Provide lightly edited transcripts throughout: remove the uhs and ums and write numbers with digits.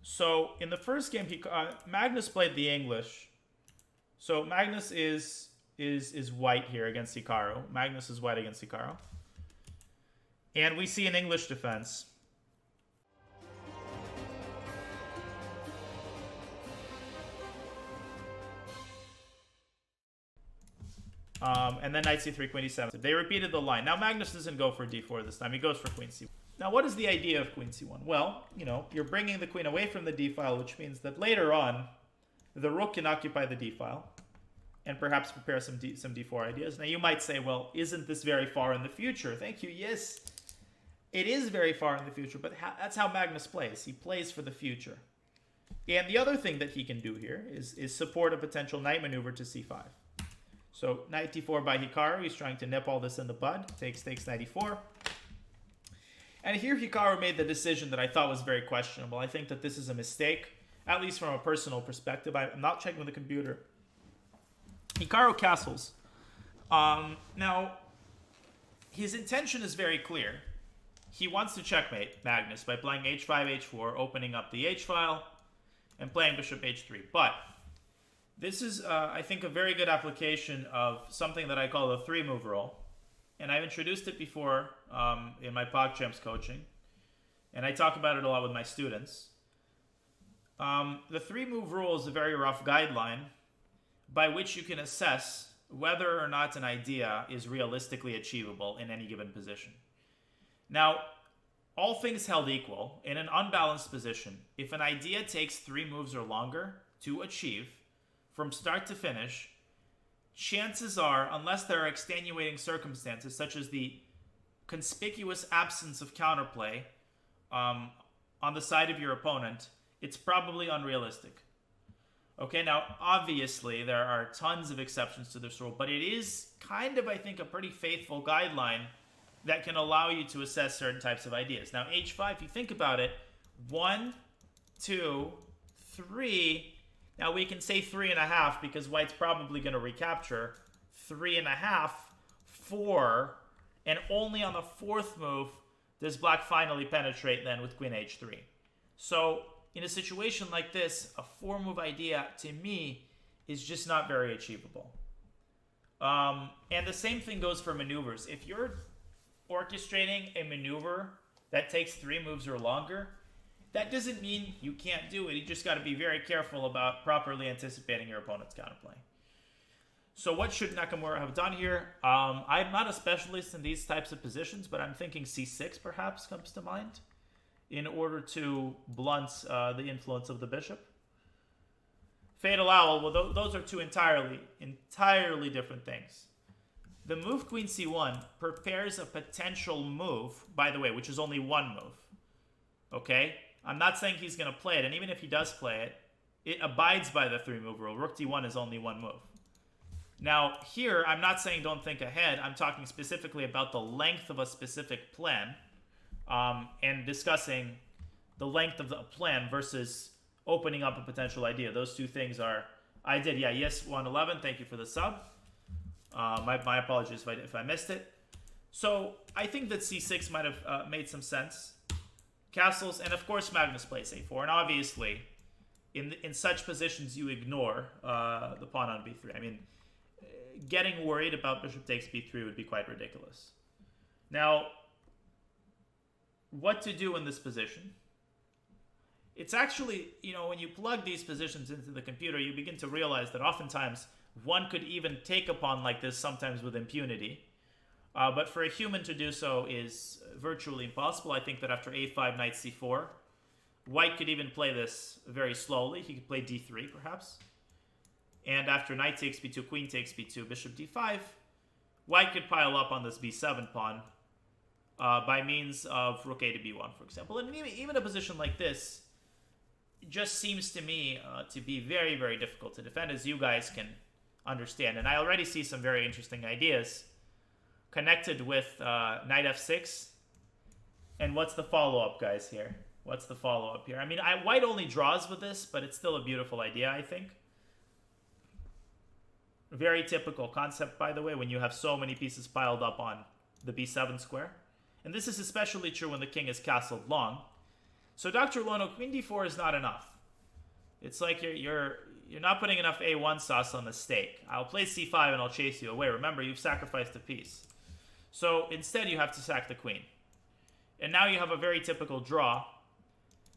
So in the first game, Magnus played the English. So Magnus is white here against Hikaru. Magnus is white against Hikaru. And we see an English defense. And then knight c3, queen e7. They repeated the line. Now Magnus doesn't go for d4 this time. He goes for queen c1. Now what is the idea of queen c1? Well, you know, you're bringing the queen away from the d file, which means that later on, the rook can occupy the d file and perhaps prepare some d4 ideas. Now you might say, well, isn't this very far in the future? Thank you. Yes, it is very far in the future, but that's how Magnus plays. He plays for the future. And the other thing that he can do here is support a potential knight maneuver to c5. So knight d4 by Hikaru. He's trying to nip all this in the bud. Takes knight e4. And here Hikaru made the decision that I thought was very questionable. I think that this is a mistake, at least from a personal perspective. I'm not checking with the computer. Hikaru castles. Now, his intention is very clear. He wants to checkmate Magnus by playing h5, h4, opening up the h-file, and playing bishop h3. But this is, I think, a very good application of something that I call the three-move rule. And I've introduced it before in my PogChamps coaching. And I talk about it a lot with my students. The three-move rule is a very rough guideline by which you can assess whether or not an idea is realistically achievable in any given position. Now, all things held equal, in an unbalanced position, if an idea takes 3 moves or longer to achieve, from start to finish, chances are, unless there are extenuating circumstances, such as the conspicuous absence of counterplay on the side of your opponent, it's probably unrealistic. Okay, now, obviously, there are tons of exceptions to this rule, but it is kind of, I think, a pretty faithful guideline that can allow you to assess certain types of ideas. Now, h5, if you think about it, 1, 2, 3. Now, we can say 3.5 because white's probably going to recapture. 3.5, 4, and only on the 4th move does black finally penetrate then with queen h3. So, in a situation like this, a 4-move idea, to me, is just not very achievable. And the same thing goes for maneuvers. If you're orchestrating a maneuver that takes 3 moves or longer, that doesn't mean you can't do it. You just got to be very careful about properly anticipating your opponent's counterplay. So what should Nakamura have done here? I'm not a specialist in these types of positions, but I'm thinking c6 perhaps comes to mind in order to blunt the influence of the bishop. Fatal owl, well, those are two entirely different things. The move queen c1 prepares a potential move, by the way, which is only one move. Okay? I'm not saying he's going to play it, and even if he does play it, it abides by the 3-move rule. Rook d1 is only one move. Now, here, I'm not saying don't think ahead. I'm talking specifically about the length of a specific plan and discussing the length of the plan versus opening up a potential idea. Those two things are... I did, yeah, yes, 111. Thank you for the sub. My apologies if I missed it. So I think that c6 might have made some sense. Castles, and of course Magnus plays a4. And obviously, in such positions, you ignore the pawn on b3. I mean, getting worried about bishop takes b3 would be quite ridiculous. Now, what to do in this position? It's actually, you know, when you plug these positions into the computer, you begin to realize that oftentimes one could even take a pawn like this, sometimes with impunity. But for a human to do so is virtually impossible. I think that after a5, knight c4, white could even play this very slowly. He could play d3, perhaps. And after knight takes b2, queen takes b2, bishop d5, white could pile up on this b7 pawn by means of rook a to b1, for example. And even a position like this just seems to me to be very, very difficult to defend, as you guys can understand. And I already see some very interesting ideas connected with knight f6. And what's the follow-up, guys, here? What's the follow-up here? I mean, white only draws with this, but it's still a beautiful idea, I think. Very typical concept, by the way, when you have so many pieces piled up on the b7 square. And this is especially true when the king is castled long. So Dr. Lono, queen d4 is not enough. It's like you're not putting enough a1 sauce on the steak. I'll play c5 and I'll chase you away. Remember, you've sacrificed a piece. So instead, you have to sack the queen. And now you have a very typical draw.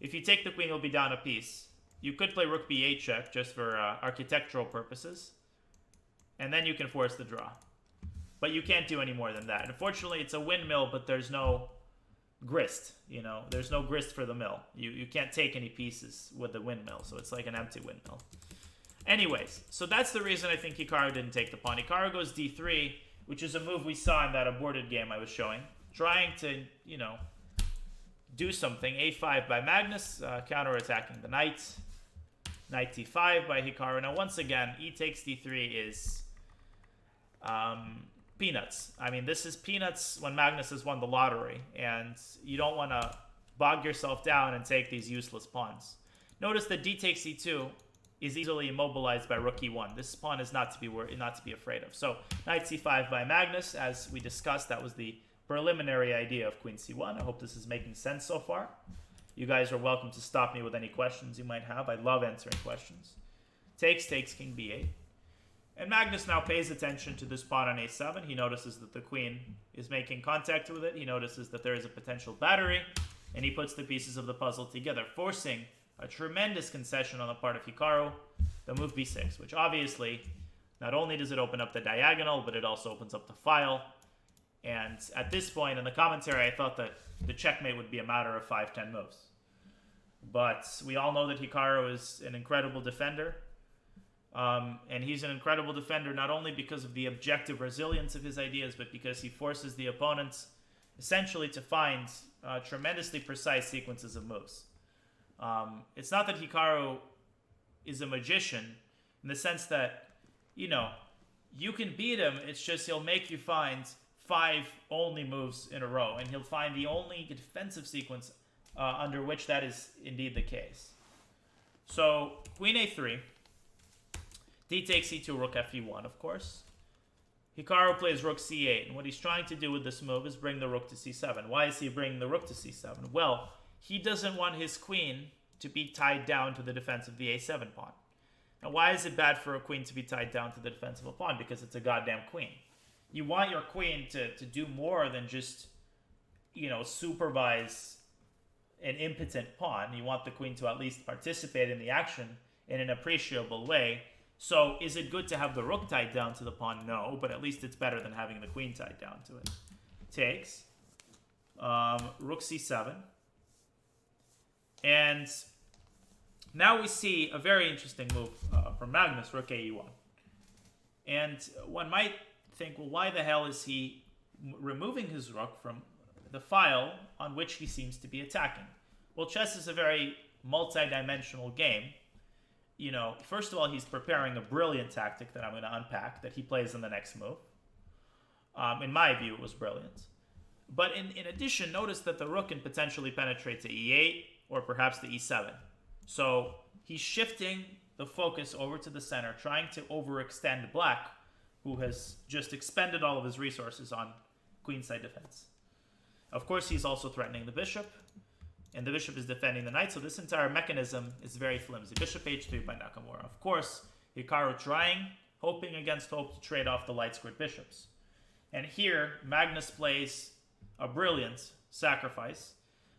If you take the queen, you'll be down a piece. You could play rook b8 check just for architectural purposes. And then you can force the draw. But you can't do any more than that. Unfortunately, it's a windmill, but there's no grist. You know, there's no grist for the mill. You can't take any pieces with the windmill, so it's like an empty windmill. Anyways, so that's the reason I think Hikaru didn't take the pawn. Hikaru goes d3, which is a move we saw in that aborted game I was showing. Trying to, you know, do something. a5 by Magnus, counter-attacking the knight. Knight d5 by Hikaru. Now, once again, e takes d3 is peanuts. I mean, this is peanuts when Magnus has won the lottery, and you don't want to bog yourself down and take these useless pawns. Notice that d takes e2 is easily immobilized by rook e1. This pawn is not to be afraid of. So, knight c5 by Magnus, as we discussed, that was the preliminary idea of queen c1. I hope this is making sense so far. You guys are welcome to stop me with any questions you might have. I love answering questions. Takes king b8. And Magnus now pays attention to this pawn on a7. He notices that the queen is making contact with it. He notices that there is a potential battery. And he puts the pieces of the puzzle together, forcing a tremendous concession on the part of Hikaru, the move b6, which obviously, not only does it open up the diagonal, but it also opens up the file. And at this point in the commentary, I thought that the checkmate would be a matter of 5-10 moves. But we all know that Hikaru is an incredible defender. And he's an incredible defender not only because of the objective resilience of his ideas, but because he forces the opponents essentially to find tremendously precise sequences of moves. It's not that Hikaru is a magician in the sense that, you know, you can beat him. It's just he'll make you find 5 only moves in a row, and he'll find the only defensive sequence under which that is indeed the case. So, queen a3, d takes e2, rook fe1, of course. Hikaru plays rook c8, and what he's trying to do with this move is bring the rook to c7. Why is he bringing the rook to c7? Well, he doesn't want his queen to be tied down to the defense of the a7 pawn. Now, why is it bad for a queen to be tied down to the defense of a pawn? Because it's a goddamn queen. You want your queen to do more than just, you know, supervise an impotent pawn. You want the queen to at least participate in the action in an appreciable way. So is it good to have the rook tied down to the pawn? No, but at least it's better than having the queen tied down to it. Takes. Rook c7. And now we see a very interesting move from Magnus, rook ae1. And one might think, well, why the hell is he removing his rook from the file on which he seems to be attacking? Well, chess is a very multi-dimensional game. You know, first of all, he's preparing a brilliant tactic that I'm going to unpack that he plays in the next move. In my view, it was brilliant. But in addition, notice that the rook can potentially penetrate to e8 or perhaps to e7. So he's shifting the focus over to the center, trying to overextend black, who has just expended all of his resources on queenside defense. Of course, he's also threatening the bishop, and the bishop is defending the knight, so this entire mechanism is very flimsy. Bishop h3 by Nakamura. Of course, Hikaru trying, hoping against hope to trade off the light-squared bishops. And here, Magnus plays a brilliant sacrifice.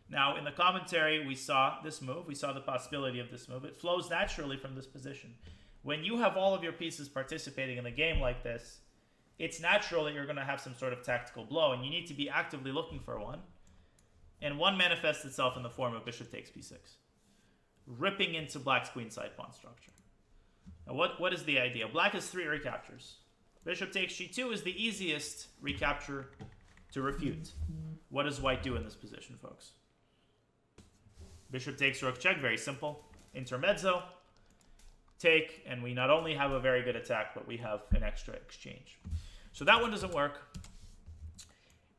Now, in the commentary, we saw this move. We saw the possibility of this move. It flows naturally from this position. When you have all of your pieces participating in a game like this, it's natural that you're going to have some sort of tactical blow, and you need to be actively looking for one. And one manifests itself in the form of bishop takes b6, ripping into black's queenside pawn structure. Now, what is the idea? Black has 3 recaptures. Bishop takes g2 is the easiest recapture to refute. What does white do in this position, folks? Bishop takes rook check, very simple. Intermezzo, take, and we not only have a very good attack, but we have an extra exchange. So that one doesn't work.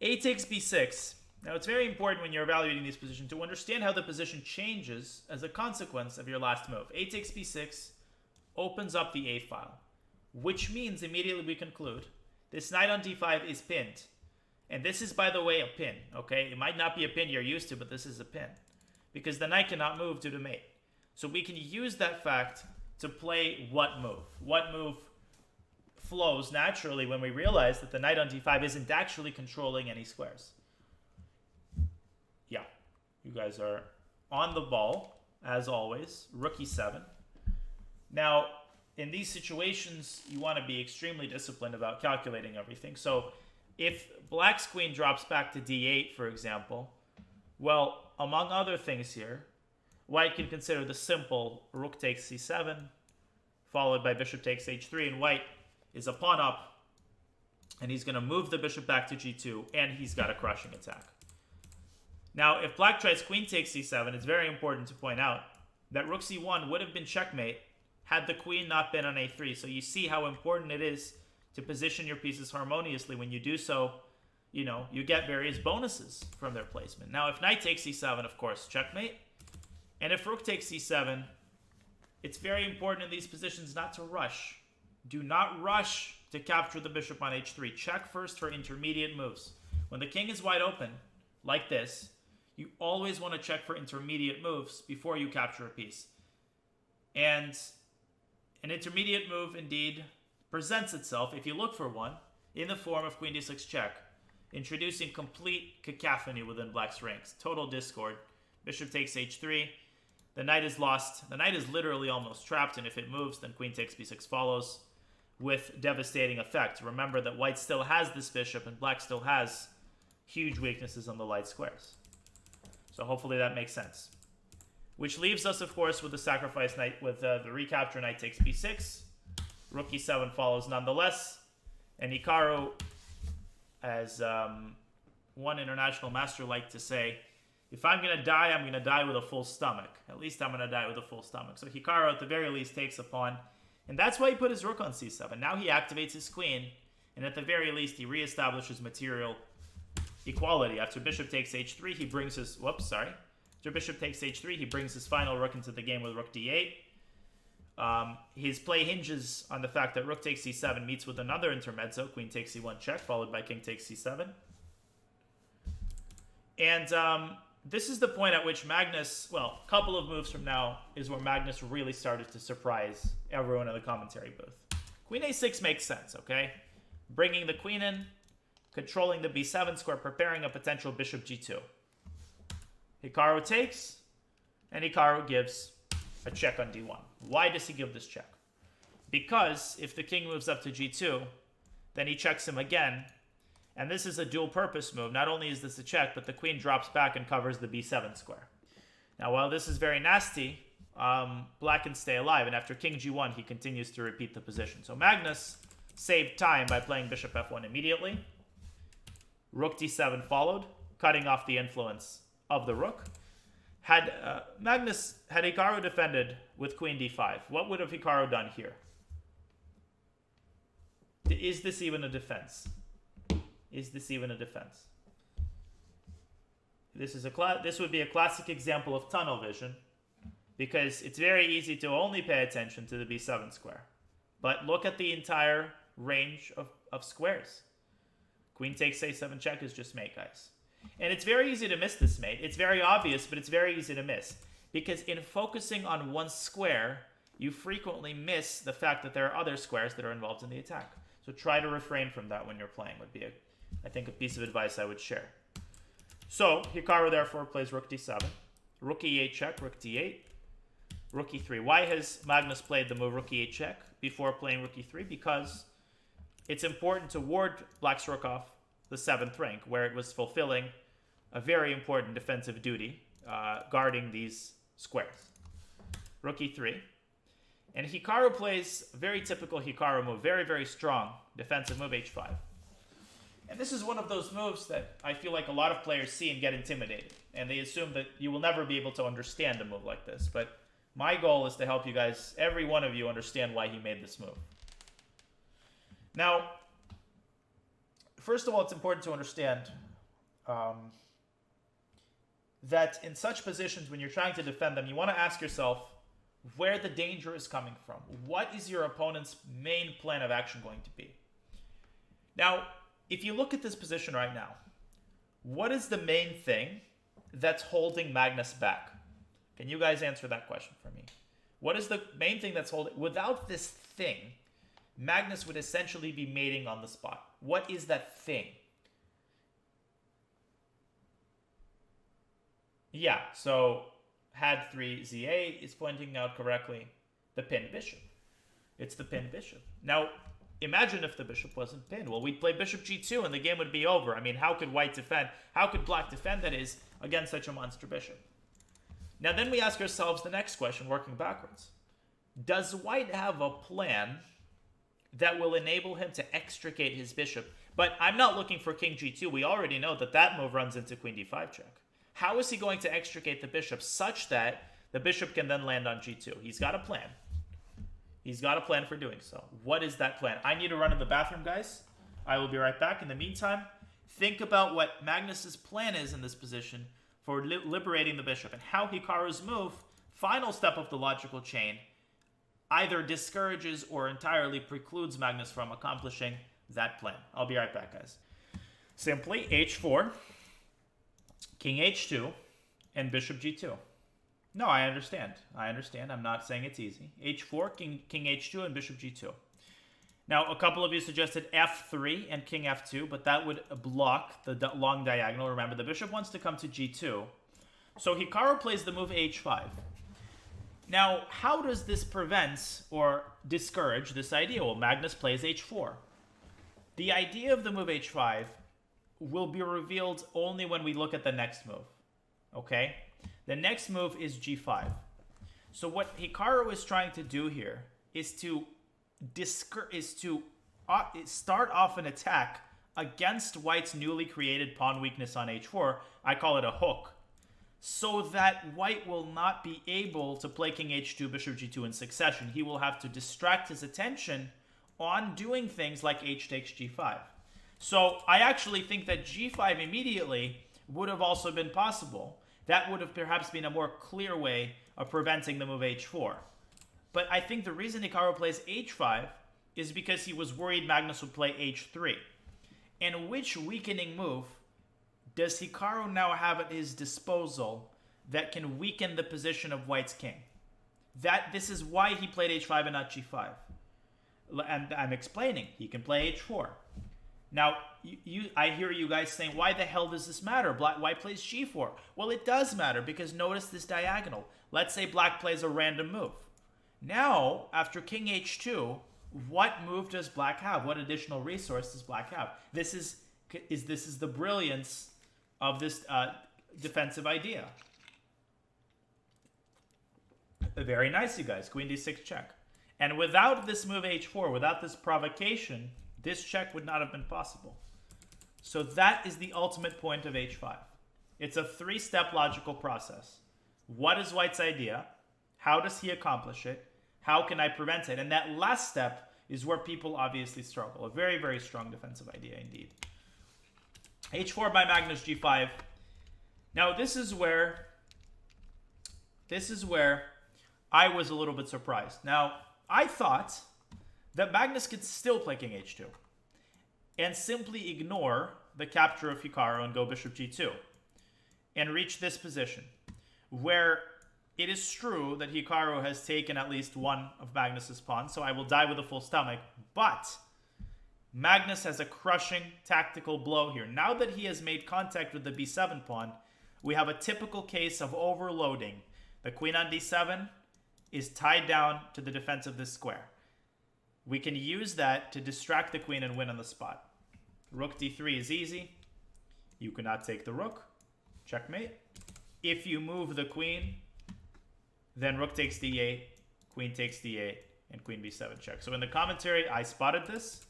A takes b6. Now, it's very important when you're evaluating these positions to understand how the position changes as a consequence of your last move. A takes b6 opens up the a file, which means immediately we conclude this knight on d5 is pinned. And this is, by the way, a pin, okay? It might not be a pin you're used to, but this is a pin. because the knight cannot move due to mate. So we can use that fact to play what move. What move flows naturally when we realize that the knight on d5 isn't actually controlling any squares. Yeah, you guys are on the ball, as always. Rook e7. Now, in these situations, you want to be extremely disciplined about calculating everything. So if black's queen drops back to d8, for example, well, among other things here, white can consider the simple rook takes c7, followed by bishop takes h3, and white is a pawn up, and he's going to move the bishop back to g2, and he's got a crushing attack. Now, if black tries queen takes c7, it's very important to point out that rook c1 would have been checkmate had the queen not been on a3. So you see how important it is to position your pieces harmoniously. When you do so, you know, you get various bonuses from their placement. Now, if knight takes c7, of course, checkmate. And if rook takes c7, it's very important in these positions not to rush. Do not rush to capture the bishop on h3. Check first for intermediate moves. When the king is wide open, like this, you always want to check for intermediate moves before you capture a piece. And an intermediate move, indeed, presents itself, if you look for one, in the form of queen d6 check, introducing complete cacophony within black's ranks. Total discord. Bishop takes h3. The knight is lost. The knight is literally almost trapped, and if it moves, then queen takes b6 follows with devastating effect. Remember that white still has this bishop, and black still has huge weaknesses on the light squares. So hopefully that makes sense. Which leaves us, of course, with the sacrifice knight, with the recapture knight takes b6. Rook e7 follows nonetheless. And Hikaru, as one international master liked to say, if I'm going to die, I'm going to die with a full stomach. At least I'm going to die with a full stomach. So Hikaru, at the very least, takes a pawn. And that's why he put his rook on c7. Now he activates his queen. And at the very least, he reestablishes material equality. After bishop takes h3, he brings his... Whoops, sorry. After bishop takes h3, he brings his final rook into the game with rook d8. His play hinges on the fact that rook takes c7 meets with another intermezzo, queen takes c1 check, followed by king takes c7. And this is the point at which Magnus, well, a couple of moves from now, is where Magnus really started to surprise everyone in the commentary booth. Queen a6 makes sense, okay? Bringing the queen in, controlling the b7 square, preparing a potential bishop g2. Hikaru takes, and Hikaru gives a check on d1. Why does he give this check? Because if the king moves up to g2, then he checks him again, and this is a dual-purpose move. Not only is this a check, but the queen drops back and covers the b7 square. Now, while this is very nasty, black can stay alive, and after king g1, he continues to repeat the position. So Magnus saved time by playing bishop f1 immediately. Rook d7 followed, cutting off the influence of the rook. Had Hikaru defended with queen d5, what would have Hikaru done here? Is this even a defense? Is this even a defense? This would be a classic example of tunnel vision, because it's very easy to only pay attention to the b7 square. But look at the entire range of squares. Queen takes a7 check is just mate, guys. And it's very easy to miss this mate. It's very obvious, but it's very easy to miss. Because in focusing on one square, you frequently miss the fact that there are other squares that are involved in the attack. So try to refrain from that when you're playing would be, I think, a piece of advice I would share. So Hikaru therefore plays rook d7. Rook e8 check, rook d8. Rook e3. Why has Magnus played the move rook e8 check before playing rook e3? Because it's important to ward black's rook off the 7th rank, where it was fulfilling a very important defensive duty, guarding these squares. Rook e3. And Hikaru plays a very typical Hikaru move, very, very strong defensive move, h5. And this is one of those moves that I feel like a lot of players see and get intimidated. And they assume that you will never be able to understand a move like this. But my goal is to help you guys, every one of you, understand why he made this move. Now, first of all, it's important to understand that in such positions, when you're trying to defend them, you want to ask yourself where the danger is coming from. What is your opponent's main plan of action going to be? Now, if you look at this position right now, what is the main thing that's holding Magnus back? Can you guys answer that question for me? What is the main thing that's holding? Without this thing, Magnus would essentially be mating on the spot. What is that thing? Yeah, so had 3 ZA is pointing out correctly the pinned bishop. It's the pinned bishop. Now, imagine if the bishop wasn't pinned. Well, we'd play bishop g2 and the game would be over. I mean, how could white defend? How could black defend, that is, against such a monster bishop? Now, then we ask ourselves the next question, working backwards. Does white have a plan that will enable him to extricate his bishop? But I'm not looking for king g2. We already know that that move runs into queen d5 check. How is he going to extricate the bishop such that the bishop can then land on g2? He's got a plan. He's got a plan for doing so. What is that plan? I need to run in the bathroom, guys. I will be right back. In the meantime, think about what Magnus's plan is in this position for liberating the bishop and how Hikaru's move, final step of the logical chain, either discourages or entirely precludes Magnus from accomplishing that plan. I'll be right back, guys. Simply h4, king h2, and bishop g2. No, I understand. I'm not saying it's easy. h4, king h2, and bishop g2. Now, a couple of you suggested f3 and king f2, but that would block the long diagonal. Remember, the bishop wants to come to g2. So Hikaru plays the move h5. Now, how does this prevent or discourage this idea? Well, Magnus plays h4. The idea of the move h5 will be revealed only when we look at the next move. Okay? The next move is g5. So what Hikaru is trying to do here is to start off an attack against white's newly created pawn weakness on h4. I call it a hook. So that white will not be able to play king h2, bishop g2 in succession. He will have to distract his attention on doing things like h takes g5. So I actually think that g5 immediately would have also been possible. That would have perhaps been a more clear way of preventing the move h4. But I think the reason Hikaru plays h5 is because he was worried Magnus would play h3. And which weakening move does Hikaru now have at his disposal that can weaken the position of white's king? This is why he played h5 and not g5. And I'm explaining. He can play h4. Now, I hear you guys saying, why the hell does this matter? White plays g4. Well, it does matter because notice this diagonal. Let's say black plays a random move. Now, after king h2, what move does black have? What additional resource does black have? This is the brilliance of this defensive idea. Very nice, you guys. Queen d6 check. And without this move h4, without this provocation, this check would not have been possible. So that is the ultimate point of h5. It's a three-step logical process. What is white's idea? How does he accomplish it? How can I prevent it? And that last step is where people obviously struggle. A very, very strong defensive idea indeed. h4 by Magnus g5. Now this is where I was a little bit surprised. Now, I thought that Magnus could still play king h2 and simply ignore the capture of Hikaru and go bishop g2 and reach this position where it is true that Hikaru has taken at least one of Magnus's pawns, so I will die with a full stomach, but Magnus has a crushing tactical blow here. Now that he has made contact with the b7 pawn, we have a typical case of overloading. The queen on d7 is tied down to the defense of this square. We can use that to distract the queen and win on the spot. Rook d3 is easy. You cannot take the rook. Checkmate. If you move the queen, then rook takes d8, queen takes d8, and queen b7 check. So in the commentary, I spotted this.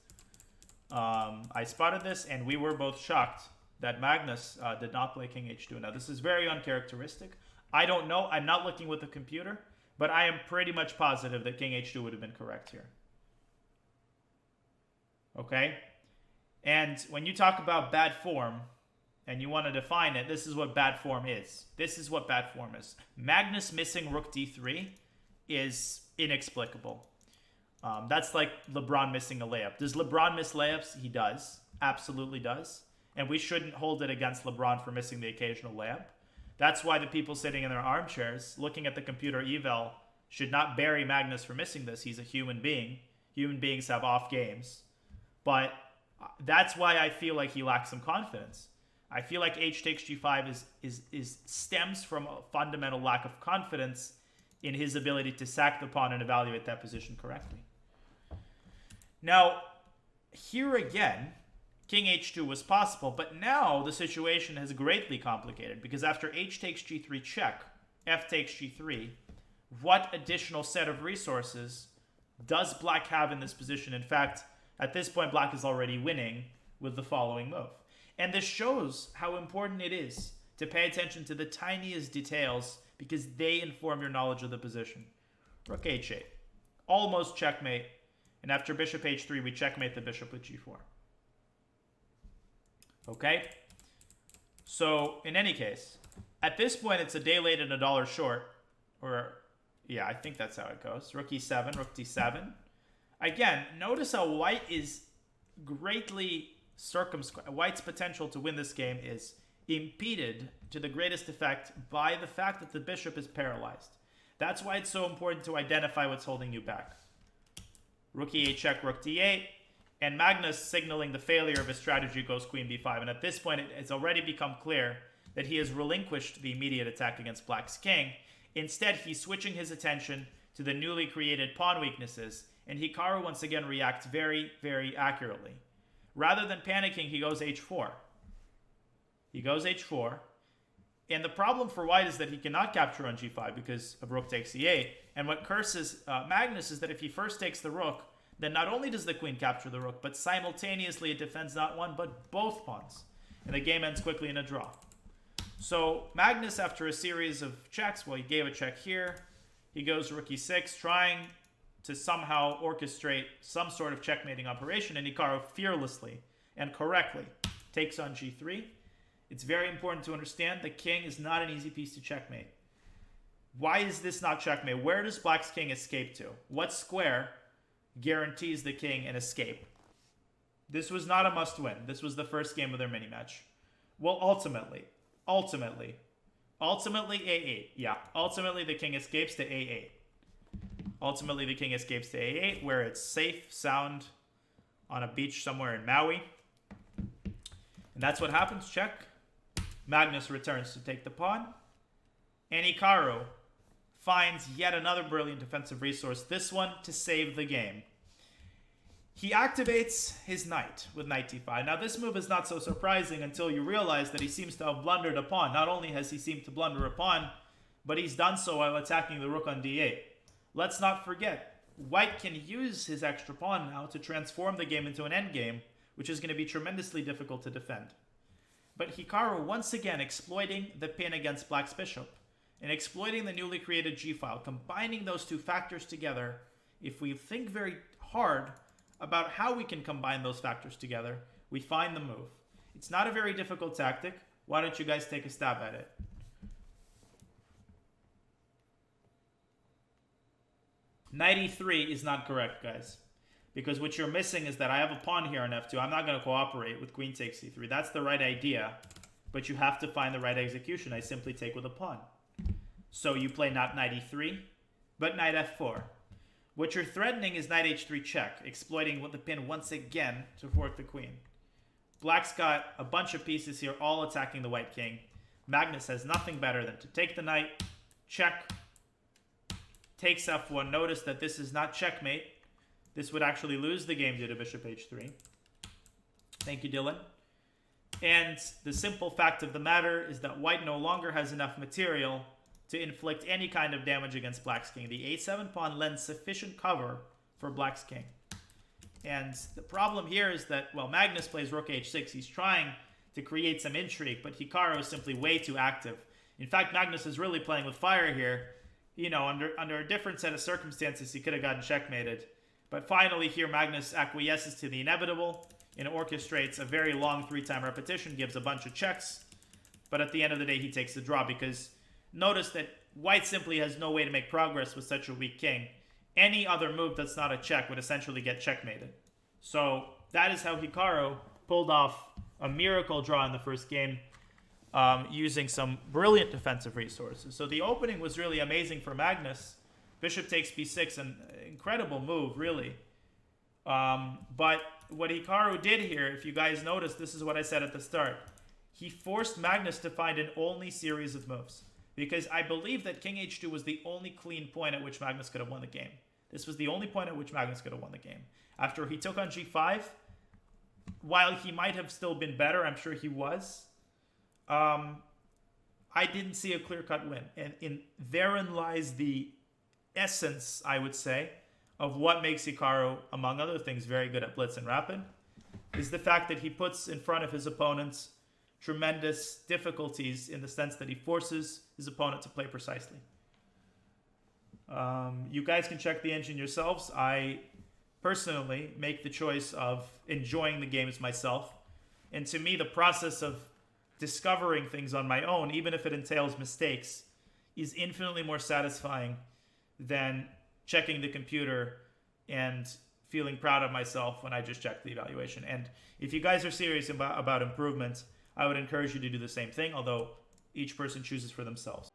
And we were both shocked that Magnus did not play king h2. Now, this is very uncharacteristic. I don't know. I'm not looking with the computer, but I am pretty much positive that king h2 would have been correct here. Okay? And when you talk about bad form, and you want to define it, this is what bad form is. This is what bad form is. Magnus missing rook d3 is inexplicable. That's like LeBron missing a layup. Does LeBron miss layups? He does. Absolutely does. And we shouldn't hold it against LeBron for missing the occasional layup. That's why the people sitting in their armchairs, looking at the computer eval, should not bury Magnus for missing this. He's a human being. Human beings have off games. But that's why I feel like he lacks some confidence. I feel like h takes g5 stems from a fundamental lack of confidence in his ability to sack the pawn and evaluate that position correctly. Now, here again, king h2 was possible, but now the situation has greatly complicated because after h takes g3 check, f takes g3, what additional set of resources does black have in this position? In fact, at this point, black is already winning with the following move. And this shows how important it is to pay attention to the tiniest details because they inform your knowledge of the position. Rook h8. Almost checkmate. And after bishop h3, we checkmate the bishop with g4. Okay? So, in any case, at this point, it's a day late and a dollar short. Or, yeah, I think that's how it goes. Rook e7, rook d7. Again, notice how white is greatly circumscribed. White's potential to win this game is impeded to the greatest effect by the fact that the bishop is paralyzed. That's why it's so important to identify what's holding you back. Rook e8 check, rook d8, and Magnus signaling the failure of his strategy goes queen b5. And at this point, it's already become clear that he has relinquished the immediate attack against black's king. Instead, he's switching his attention to the newly created pawn weaknesses, and Hikaru once again reacts very, very accurately. Rather than panicking, he goes h4. He goes h4. And the problem for white is that he cannot capture on g5 because of rook takes e8. And what curses Magnus is that if he first takes the rook, then not only does the queen capture the rook, but simultaneously it defends not one, but both pawns. And the game ends quickly in a draw. So Magnus, after a series of checks, well, he gave a check here. He goes rook e6, trying to somehow orchestrate some sort of checkmating operation, and Hikaru fearlessly and correctly takes on g3. It's very important to understand the king is not an easy piece to checkmate. Why is this not checkmate? Where does black's king escape to? What square guarantees the king an escape? This was not a must-win. This was the first game of their mini-match. Well, ultimately, a8. Yeah, ultimately the king escapes to a8. Ultimately, the king escapes to a8, where it's safe, sound, on a beach somewhere in Maui. And that's what happens. Check. Magnus returns to take the pawn. And Hikaru finds yet another brilliant defensive resource, this one to save the game. He activates his knight with knight d5. Now, this move is not so surprising until you realize that he seems to have blundered a pawn. Not only has he seemed to blunder a pawn, but he's done so while attacking the rook on d8. Let's not forget, white can use his extra pawn now to transform the game into an endgame, which is going to be tremendously difficult to defend. But Hikaru once again exploiting the pin against black's bishop and exploiting the newly created g-file, combining those two factors together. If we think very hard about how we can combine those factors together, we find the move. It's not a very difficult tactic. Why don't you guys take a stab at it? Knight e3 is not correct, guys. Because what you're missing is that I have a pawn here on f2. I'm not going to cooperate with queen takes c3. That's the right idea, but you have to find the right execution. I simply take with a pawn. So you play not knight e3, but knight f4. What you're threatening is knight h3 check, exploiting with the pin once again to fork the queen. Black's got a bunch of pieces here, all attacking the white king. Magnus has nothing better than to take the knight, check, takes f1. Notice that this is not checkmate. This would actually lose the game due to bishop h3. Thank you, Dylan. And the simple fact of the matter is that white no longer has enough material to inflict any kind of damage against black's king. The a7 pawn lends sufficient cover for black's king. And the problem here is that, well, Magnus plays rook h6. He's trying to create some intrigue, but Hikaru is simply way too active. In fact, Magnus is really playing with fire here. You know, under a different set of circumstances, he could have gotten checkmated. But finally here, Magnus acquiesces to the inevitable and orchestrates a very long 3-time repetition, gives a bunch of checks. But at the end of the day, he takes the draw because notice that white simply has no way to make progress with such a weak king. Any other move that's not a check would essentially get checkmated. So that is how Hikaru pulled off a miracle draw in the first game. using some brilliant defensive resources. So the opening was really amazing for Magnus. Bishop takes b6, an incredible move, really. But what Hikaru did here, if you guys notice, this is what I said at the start. He forced Magnus to find an only series of moves. Because I believe that king h2 was the only clean point at which Magnus could have won the game. This was the only point at which Magnus could have won the game. After he took on g5, while he might have still been better, I'm sure he was, I didn't see a clear-cut win. And therein lies the essence, I would say, of what makes Hikaru, among other things, very good at blitz and rapid, is the fact that he puts in front of his opponents tremendous difficulties in the sense that he forces his opponent to play precisely. You guys can check the engine yourselves. I personally make the choice of enjoying the games myself. And to me, the process of discovering things on my own, even if it entails mistakes, is infinitely more satisfying than checking the computer and feeling proud of myself when I just checked the evaluation. And if you guys are serious about improvement, I would encourage you to do the same thing, although each person chooses for themselves.